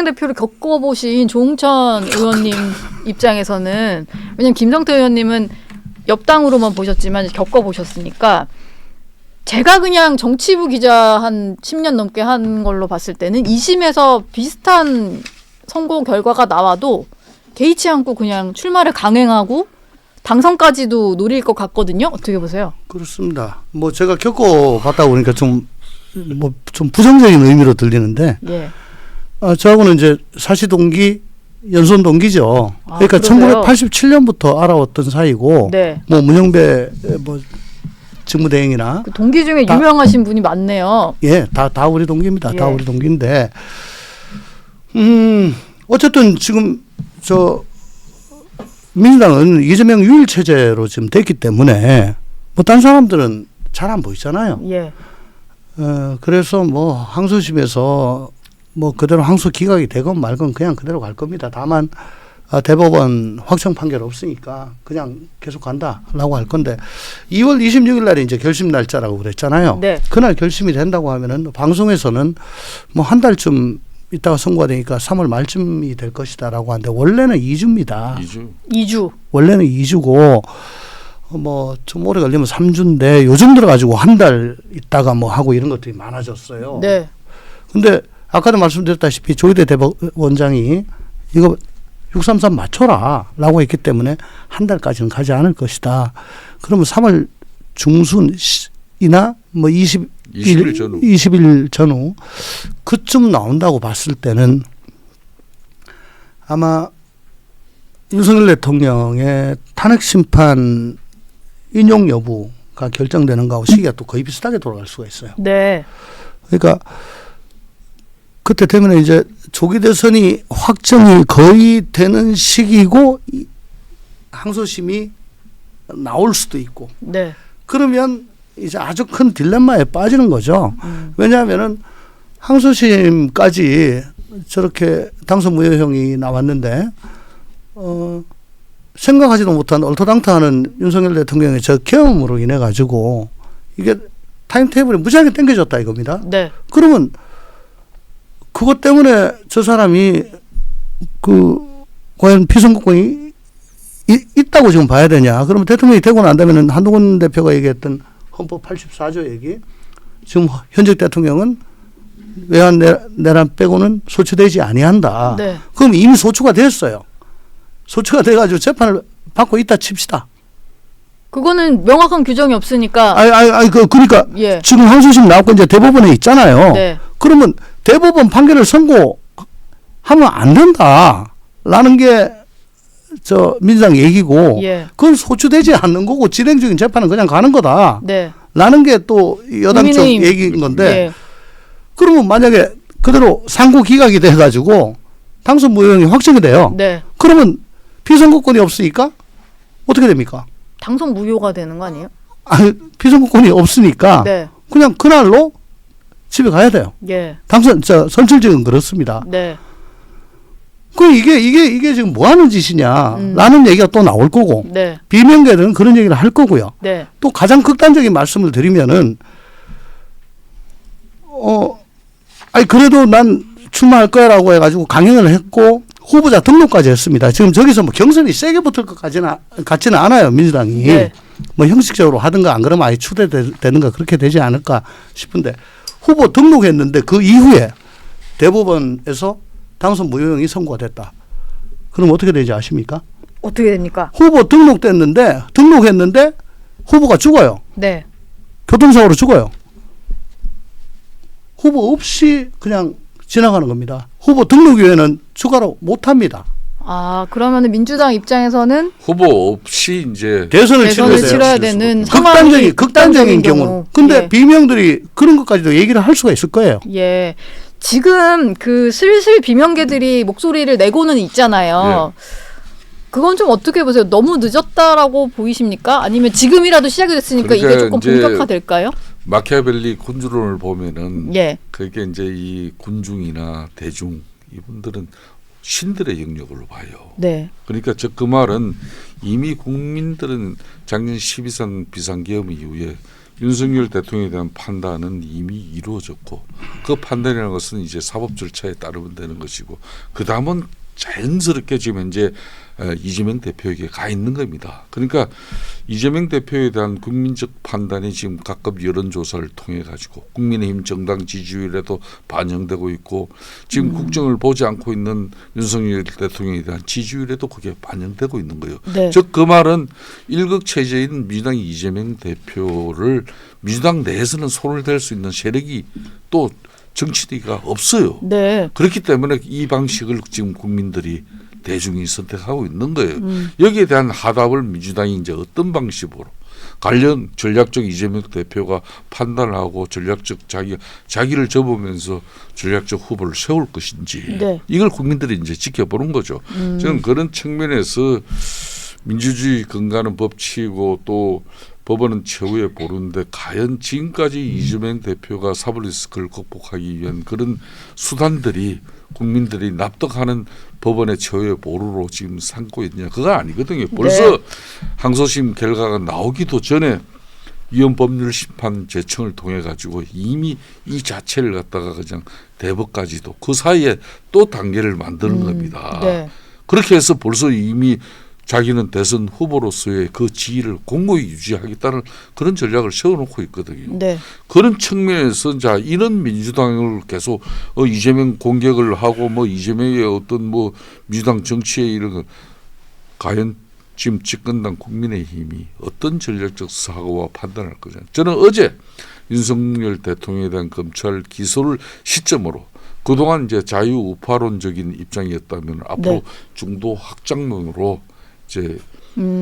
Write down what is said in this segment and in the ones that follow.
대표를 겪어보신 조응천 의원님 입장에서는 왜냐면 김성태 의원님은 옆당으로만 보셨지만 겪어보셨으니까 제가 그냥 정치부 기자 한 10년 넘게 한 걸로 봤을 때는 2심에서 비슷한 선고 결과가 나와도 개의치 않고 그냥 출마를 강행하고 당선까지도 노릴 것 같거든요. 어떻게 보세요? 그렇습니다. 뭐 제가 겪어봤다 보니까 좀 부정적인 의미로 들리는데 예. 저하고는 이제 사시동기 연손 동기죠. 그러니까 그러세요? 1987년부터 알아왔던 사이고 네. 뭐 문영배 뭐 직무대행이나 그 동기 중에 유명하신 분이 많네요. 예, 다 우리 동기입니다. 예. 다 우리 동기인데 어쨌든 지금 저 민주당은 이재명 유일 체제로 지금 됐기 때문에 뭐 딴 사람들은 잘 안 보이잖아요. 예. 그래서 뭐 항소심에서 뭐 그대로 항소 기각이 되건 말건 그냥 그대로 갈 겁니다. 다만 대법원 확정 판결 없으니까 그냥 계속 간다라고 할 건데 2월 26일 날이 이제 결심 날짜라고 그랬잖아요. 네. 그날 결심이 된다고 하면은 방송에서는 뭐 한 달쯤 있다가 선고가 되니까 3월 말쯤이 될 것이다라고 하는데 원래는 2주입니다. 2주. 원래는 2주고 뭐 좀 오래 걸리면 3주인데 요즘 들어가지고 한 달 있다가 뭐 하고 이런 것들이 많아졌어요. 네. 근데 아까도 말씀드렸다시피 조희대 대법원장이 이거 633 맞춰라 라고 했기 때문에 한 달까지는 가지 않을 것이다. 그러면 3월 중순이나 뭐 20일 전후 그쯤 나온다고 봤을 때는 아마 윤석열 대통령의 탄핵 심판 인용 여부가 결정되는 거하고 시기가 또 거의 비슷하게 돌아갈 수가 있어요. 네. 그러니까 그때 되면 이제 조기 대선이 확정이 거의 되는 시기고 항소심이 나올 수도 있고. 네. 그러면 이제 아주 큰 딜레마에 빠지는 거죠. 왜냐하면은 항소심까지 저렇게 당선 무효형이 나왔는데 생각하지도 못한 얼토당토하는 윤석열 대통령의 저 경험으로 인해 가지고 이게 타임테이블이 무지하게 당겨졌다 이겁니다. 네. 그러면 그것 때문에 저 사람이 과연 피선거권이 있다고 지금 봐야 되냐. 그러면 대통령이 되고 난다면 한동훈 대표가 얘기했던 헌법 84조 얘기 지금 현직 대통령은 외환 내란 빼고는 소추되지 아니한다. 네. 그럼 이미 소추가 됐어요. 소추가 돼가지고 재판을 받고 있다 칩시다. 그거는 명확한 규정이 없으니까. 그러니까 예. 지금 항소심 나왔고 이제 대법원에 있잖아요. 네. 그러면 대법원 판결을 선고하면 안 된다라는 게 저 민주당 얘기고, 예. 그건 소추되지 않는 거고 진행 중인 재판은 그냥 가는 거다. 네. 라는 게 또 여당 쪽 국민의힘. 얘기인 건데, 예. 그러면 만약에 그대로 상고 기각이 돼가지고 당선 무효형이 확정이 돼요. 네. 그러면 피선거권이 없으니까 어떻게 됩니까? 당선 무효가 되는 거 아니에요? 아니, 피선거권이 없으니까 네. 그냥 그날로 집에 가야 돼요. 예. 선출직은 그렇습니다. 네. 그 이게 지금 뭐 하는 짓이냐라는 얘기가 또 나올 거고, 네. 비명계들은 그런 얘기를 할 거고요. 네. 또 가장 극단적인 말씀을 드리면은, 그래도 난 출마할 거야라고 해가지고 강행을 했고, 후보자 등록까지 했습니다. 지금 저기서 뭐 경선이 세게 붙을 것 같지는 않아요, 민주당이. 네. 뭐 형식적으로 하든가 안 그러면 아예 추대되는가 그렇게 되지 않을까 싶은데, 후보 등록했는데 그 이후에 대법원에서 당선 무효형이 선고가 됐다. 그럼 어떻게 되지 아십니까? 어떻게 됩니까? 후보 등록했는데 후보가 죽어요. 네. 교통사고로 죽어요. 후보 없이 그냥 지나가는 겁니다. 후보 등록 이후에는 추가로 못합니다. 아, 그러면은 민주당 입장에서는 후보 없이 이제 대선을 치러야 되는 상황이 극단적인 경우. 근데 예. 비명들이 그런 것까지도 얘기를 할 수가 있을 거예요. 예. 지금 그 슬슬 비명계들이 목소리를 내고는 있잖아요. 그건 좀 어떻게 보세요? 너무 늦었다라고 보이십니까? 아니면 지금이라도 시작이 됐으니까 이게 그러니까 조금 이제 본격화될까요? 마키아벨리 군주론을 보면은 예. 그게 이제 이 군중이나 대중 이분들은 신들의 영역으로 봐요. 네. 그러니까 그 말은 이미 국민들은 작년 12.3 비상계엄 이후에 윤석열 대통령에 대한 판단은 이미 이루어졌고 그 판단이라는 것은 이제 사법 절차에 따르면 되는 것이고 그 다음은 자연스럽게 지금 현재 이재명 대표에게 가 있는 겁니다. 그러니까 이재명 대표에 대한 국민적 판단이 지금 각급 여론조사를 통해 가지고 국민의힘 정당 지지율에도 반영되고 있고 지금 국정을 보지 않고 있는 윤석열 대통령에 대한 지지율에도 그게 반영되고 있는 거예요. 네. 즉 그 말은 일극체제인 민주당 이재명 대표를 민주당 내에서는 손을 댈 수 있는 세력이 또 정치가 없어요. 네. 그렇기 때문에 이 방식을 지금 국민들이 대중이 선택하고 있는 거예요. 여기에 대한 하답을 민주당이 이제 어떤 방식으로 관련 전략적 이재명 대표가 판단을 하고 전략적 자기를 접으면서 전략적 후보를 세울 것인지 네. 이걸 국민들이 이제 지켜보는 거죠. 저는 그런 측면에서 민주주의 근간은 법치고 또 법원은 최후의 보루인데 과연 지금까지 이재명 대표가 사법 리스크를 극복하기 위한 그런 수단들이 국민들이 납득하는 법원의 최후의 보루로 지금 삼고 있냐. 그거 아니거든요. 벌써 네. 항소심 결과가 나오기도 전에 위헌법률심판 제청을 통해 가지고 이미 이 자체를 갖다가 그냥 대법까지도 그 사이에 또 단계를 만드는 겁니다. 네. 그렇게 해서 벌써 이미 자기는 대선 후보로서의 그 지위를 공고히 유지하겠다는 그런 전략을 세워놓고 있거든요. 네. 그런 측면에서 자 이런 민주당을 계속 이재명 공격을 하고 뭐 이재명의 어떤 뭐 민주당 정치에 이런 거 과연 지금 집권당 국민의힘이 어떤 전략적 사고와 판단할 거냐. 저는 어제 윤석열 대통령에 대한 검찰 기소를 시점으로 그동안 이제 자유우파론적인 입장이었다면 앞으로 네. 중도 확장론으로 이제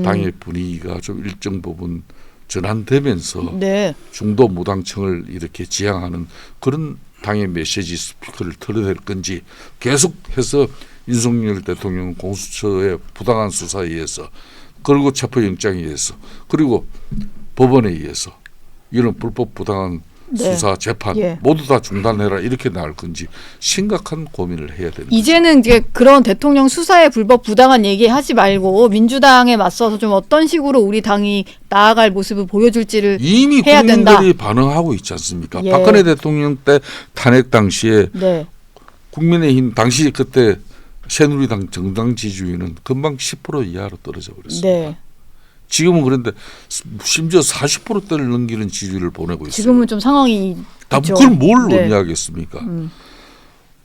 당의 분위기가 좀 일정 부분 전환되면서 네. 중도 무당층을 이렇게 지향하는 그런 당의 메시지 스피커를 털어낼 건지 계속해서 윤석열 대통령 공수처의 부당한 수사에 의해서 그리고 체포영장에 의해서 그리고 법원에 의해서 이런 불법 부당한 네. 수사 재판 예. 모두 다 중단해라 이렇게 나올 건지 심각한 고민을 해야 됩니다. 이제는 이제 그런 대통령 수사에 불법 부당한 얘기 하지 말고 민주당에 맞서서 좀 어떤 식으로 우리 당이 나아갈 모습을 보여줄지를 이미 해야 국민들이 된다. 반응하고 있지 않습니까? 예. 박근혜 대통령 때 탄핵 당시에 네. 국민의힘 당시 그때 새누리당 정당 지지율은 금방 10% 이하로 떨어져 버렸습니다. 네. 지금은 그런데 심지어 40%대를 넘기는 지지율을 보내고 있어요. 지금은 좀 상황이 다 있죠. 그걸 뭘 네. 의미하겠습니까?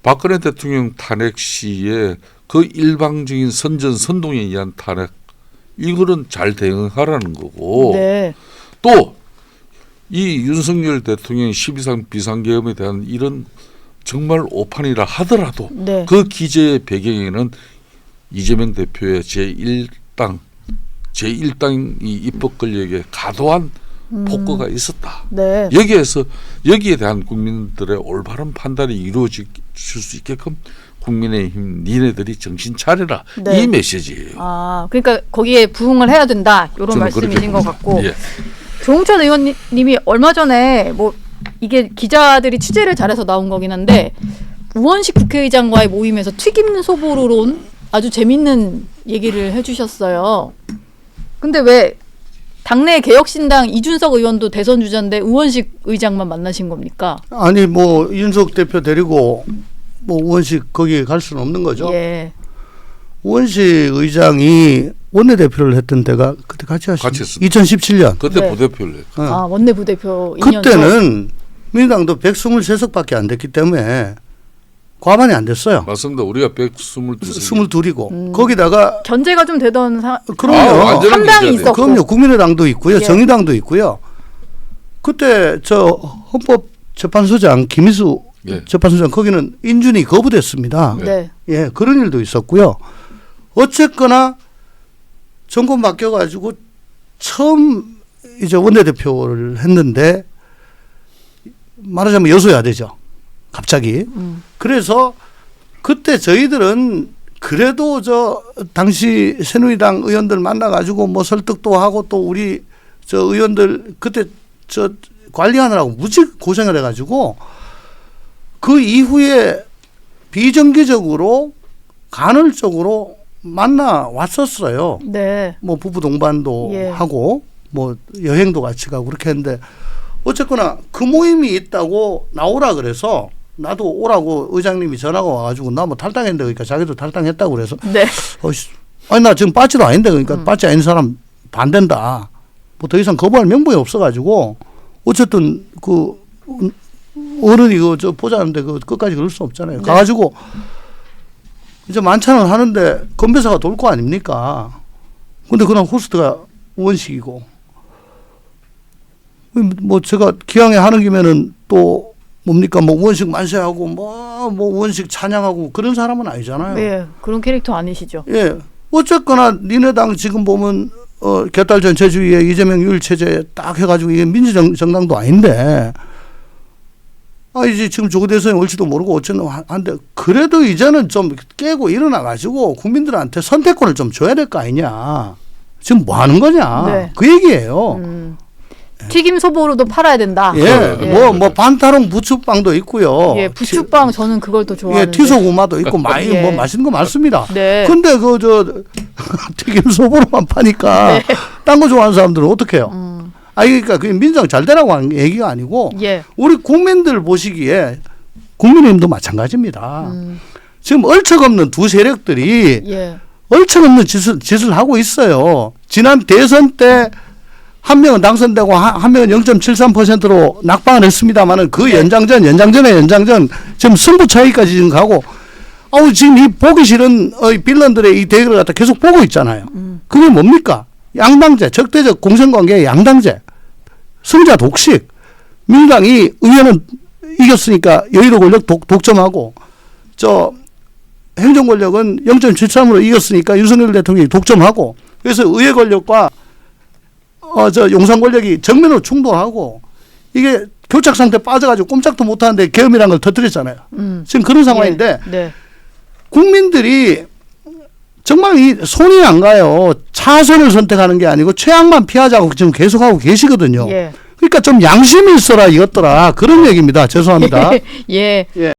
박근혜 대통령 탄핵 시에 그 일방적인 선전선동에 의한 탄핵 이거는 잘 대응하라는 거고 네. 또 이 윤석열 대통령의 12상 비상계엄에 대한 이런 정말 오판이라 하더라도 네. 그 기재의 배경에는 이재명 대표의 제1당이 입법 권력에 과도한 폭거가 있었다. 네. 여기에 대한 국민들의 올바른 판단이 이루어질 수 있게끔 국민의힘 니네들이 정신 차려라. 네. 이 메시지예요. 아, 그러니까 거기에 부응을 해야 된다. 이런 저는 말씀이신 그렇게 것 봅니다. 같고. 예. 조홍천 의원님이 얼마 전에 뭐 이게 기자들이 취재를 잘해서 나온 거긴 한데 우원식 국회의장과의 모임에서 튀김 소보로론 아주 재밌는 얘기를 해주셨어요. 근데 왜 당내 개혁신당 이준석 의원도 대선 주자인데 우원식 의장만 만나신 겁니까? 아니 뭐 윤석 대표 데리고 뭐 우원식 거기에 갈 수는 없는 거죠. 예. 우원식 의장이 원내대표를 했던 때가 그때 같이 하셨죠. 했습니다. 2017년. 그때 네. 부대표를 했고. 아, 원내 부대표 2년 그때는 민주당도 123석밖에 안 됐기 때문에 과반이 안 됐어요. 맞습니다. 우리가 122석. 22이고 거기다가 견제가 좀 되던 그럼요. 완전한 한당이 견제가 있었고. 그럼요. 국민의당도 있고요. 예. 정의당도 있고요. 그때 저 헌법재판소장 김희수 예. 재판소장 거기는 인준이 거부됐습니다. 네. 예, 그런 일도 있었고요. 어쨌거나 정권 바뀌어가지고 처음 이제 원내대표를 했는데 말하자면 여소야 되죠. 갑자기. 그래서 그때 저희들은 그래도 저 당시 새누리당 의원들 만나가지고 뭐 설득도 하고 또 우리 저 의원들 그때 저 관리하느라고 무지 고생을 해가지고 그 이후에 비정기적으로 간헐적으로 만나 왔었어요. 네. 뭐 부부 동반도 예. 하고 뭐 여행도 같이 가고 그렇게 했는데 어쨌거나 그 모임이 있다고 나오라 그래서 나도 오라고 의장님이 전화가 와가지고 나 뭐 탈당했는데 그러니까 자기도 탈당했다고 그래서 네. 아니 나 지금 빠지도 아닌데 그러니까 빠지 아닌 사람 반대다. 뭐 더 이상 거부할 명분이 없어가지고 어쨌든 그 어른이 저 보자는데 그 끝까지 그럴 수 없잖아요. 네. 가가지고 이제 만찬을 하는데 건배사가 돌 거 아닙니까? 근데 그날 호스트가 우원식이고 뭐 제가 기왕에 하는 김에는 또 뭡니까 뭐 우원식 만세하고 뭐 우원식 찬양하고 그런 사람은 아니잖아요. 예, 그런 캐릭터 아니시죠. 예. 어쨌거나 니네 당 지금 보면 개딸전 제주위에 이재명 유일체제 딱 해가지고 이게 민주정당도 아닌데 이제 지금 조국 대선이 올지도 모르고 어쩌는 한데 그래도 이제는 좀 깨고 일어나가지고 국민들한테 선택권을 좀 줘야 될 거 아니냐. 지금 뭐 하는 거냐. 네. 그 얘기예요. 튀김 소보로도 팔아야 된다. 예. 예. 뭐 반타롱 부추빵도 있고요. 예, 부추빵 저는 그걸 더 좋아하는데. 예, 티소구마도 있고 많이 예. 뭐 맛있는 거 많습니다. 네. 근데 튀김 소보로만 파니까 네. 딴 거 좋아하는 사람들은 어떻게 해요? 그러니까 그게 민주당 잘 되라고 하는 얘기가 아니고 예. 우리 국민들 보시기에 국민의힘도 마찬가지입니다. 지금 얼척없는 두 세력들이 예. 얼척없는 짓을 하고 있어요. 지난 대선 때 한 명은 당선되고 한 명은 0.73%로 낙방을 했습니다만은 그 연장전에 지금 승부 차이까지 지금 가고 지금 이 보기 싫은 빌런들의 이 대결을 갖다 계속 보고 있잖아요. 그게 뭡니까? 양당제, 적대적 공생관계의 양당제, 승자 독식. 민주당이 의회는 이겼으니까 여의도 권력 독점하고 저 행정 권력은 0.73으로 이겼으니까 윤석열 대통령이 독점하고 그래서 의회 권력과 저 용산 권력이 정면으로 충돌하고 이게 교착 상태 빠져가지고 꼼짝도 못하는데 계엄이라는 걸 터뜨렸잖아요. 지금 그런 상황인데 예. 네. 국민들이 정말 이 손이 안 가요. 차선을 선택하는 게 아니고 최악만 피하자고 지금 계속하고 계시거든요. 예. 그러니까 좀 양심이 있어라 이것더라 그런 얘기입니다. 죄송합니다. 예. 예.